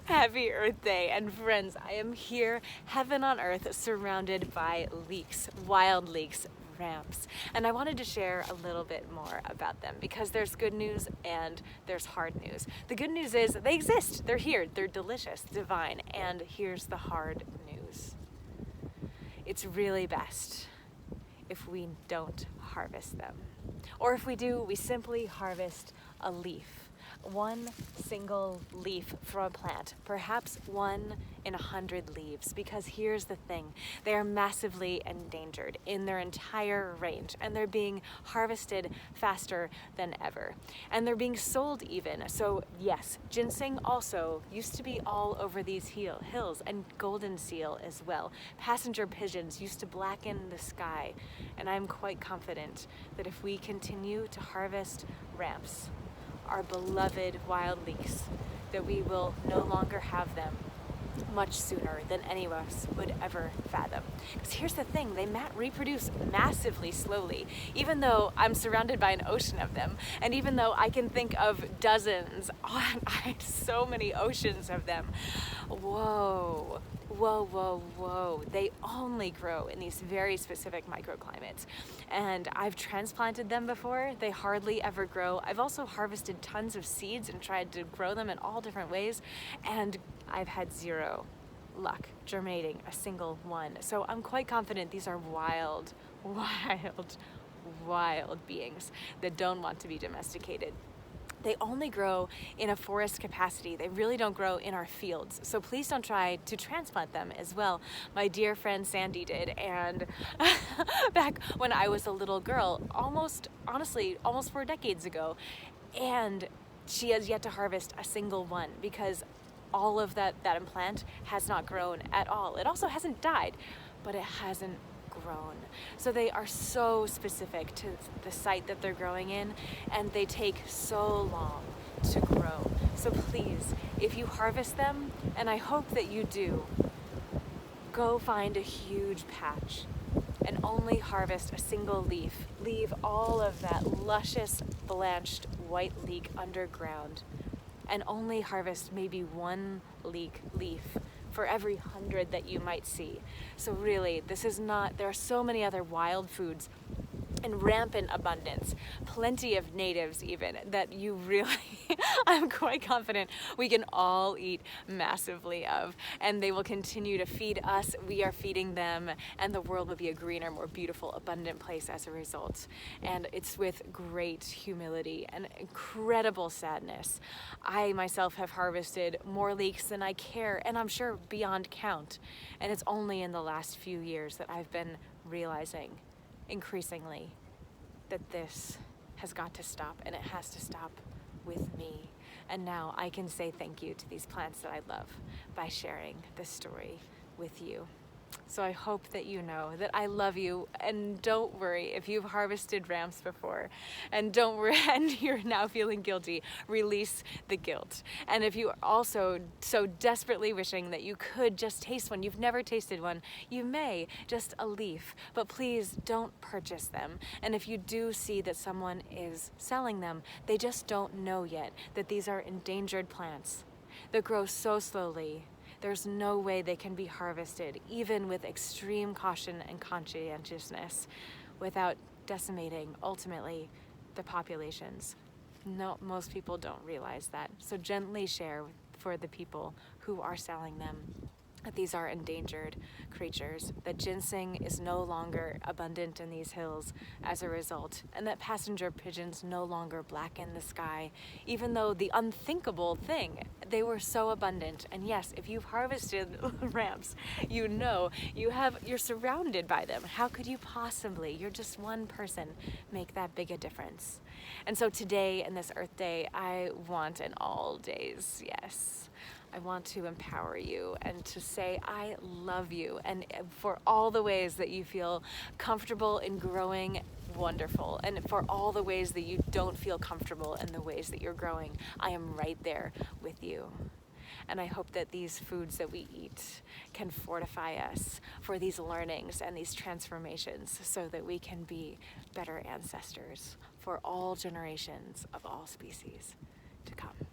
Happy Earth Day, and friends, I am here, heaven on earth, surrounded by leeks, wild leeks, ramps. And I wanted to share a little bit more about them because there's good news and there's hard news. The good news is they exist, they're here, they're delicious, divine, and here's the hard news. It's really best if we don't harvest them. Or if we do, we simply harvest a leaf. One single leaf from a plant, perhaps 1 in 100 leaves, because here's the thing, they are massively endangered in their entire range, and they're being harvested faster than ever. And they're being sold even. So yes, ginseng also used to be all over these hills, and golden seal as well. Passenger pigeons used to blacken the sky, and I'm quite confident that if we continue to harvest ramps, our beloved wild leeks, that we will no longer have them much sooner than any of us would ever fathom. Because here's the thing, they reproduce massively slowly, even though I'm surrounded by an ocean of them, and even though I can think of dozens, so many oceans of them. Whoa, whoa, whoa, whoa. They only grow in these very specific microclimates. And I've transplanted them before. They hardly ever grow. I've also harvested tons of seeds and tried to grow them in all different ways, and I've had zero luck germinating a single one. So I'm quite confident these are wild, wild beings that don't want to be domesticated. They only grow in a forest capacity. They really don't grow in our fields. So please don't try to transplant them as well. My dear friend Sandy did, and back when I was a little girl, almost 4 decades ago, and she has yet to harvest a single one because all of that plant has not grown at all. It also hasn't died, but it hasn't grown. So they are so specific to the site that they're growing in, and they take so long to grow. So please, if you harvest them, and I hope that you do, go find a huge patch and only harvest a single leaf. Leave all of that luscious blanched white leek underground, and only harvest maybe 1 leaf for every 100 that you might see. So really, there are so many other wild foods in rampant abundance, plenty of natives even, that you really, I'm quite confident we can all eat massively of, and they will continue to feed us, we are feeding them, and the world will be a greener, more beautiful, abundant place as a result. And it's with great humility and incredible sadness. I myself have harvested more leeks than I care, and I'm sure beyond count, and it's only in the last few years that I've been realizing increasingly that this has got to stop, and it has to stop with me. And now I can say thank you to these plants that I love by sharing this story with you. So I hope that you know that I love you, and don't worry if you've harvested ramps before, and don't worry and you're now feeling guilty, release the guilt. And if you are also so desperately wishing that you could just taste one, you've never tasted one, you may, just a leaf, but please don't purchase them. And if you do see that someone is selling them, they just don't know yet that these are endangered plants that grow so slowly. There's no way they can be harvested, even with extreme caution and conscientiousness, without decimating, ultimately, the populations. No, most people don't realize that. So gently share for the people who are selling them that these are endangered creatures, that ginseng is no longer abundant in these hills as a result, and that passenger pigeons no longer blacken the sky, even though the unthinkable thing, they were so abundant. And yes, if you've harvested ramps, you know you're surrounded by them. How could you possibly, you're just one person, make that big a difference? And so today, in this Earth Day, I want, and all days, yes, I want to empower you and to say I love you, and for all the ways that you feel comfortable in growing, wonderful, and for all the ways that you don't feel comfortable in the ways that you're growing, I am right there with you. And I hope that these foods that we eat can fortify us for these learnings and these transformations so that we can be better ancestors for all generations of all species to come.